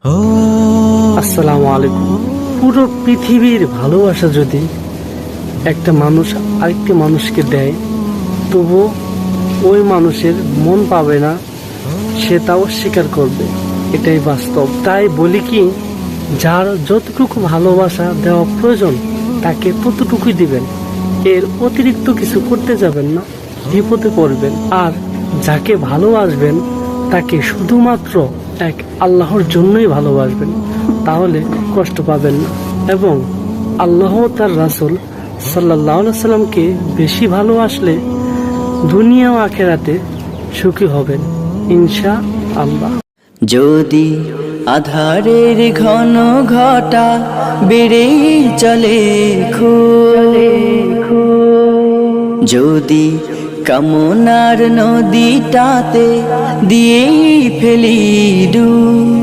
আসসালামু আলাইকুম। পুরো পৃথিবীর ভালোবাসা যদি একটা মানুষ আরেকটি মানুষকে দেয়, তবু ওই মানুষের মন পাবে না, সে তা অস্বীকার করবে। এটাই বাস্তব। তাই বলি কি, যার যতটুকু ভালোবাসা দেওয়া প্রয়োজন তাকে ততটুকুই দিবেন, এর অতিরিক্ত কিছু করতে যাবেন না, বিপদে পড়বেন। আর যাকে ভালোবাসবেন তাকে শুধুমাত্র এক আল্লাহর জন্যই ভালোবাসবেন, তাহলে কষ্ট পাবেন না। এবং আল্লাহ তার রাসূল সাল্লাল্লাহু আলাইহি সাল্লামকে বেশি ভালোবাসলে দুনিয়া ও আখিরাতে সুখী হবেন ইনশাআল্লাহ। যদি আধারের ঘন ঘটা বেড়ে চলে যদি কামনার নদীটাতে দিয়ে ফেলি ডুব।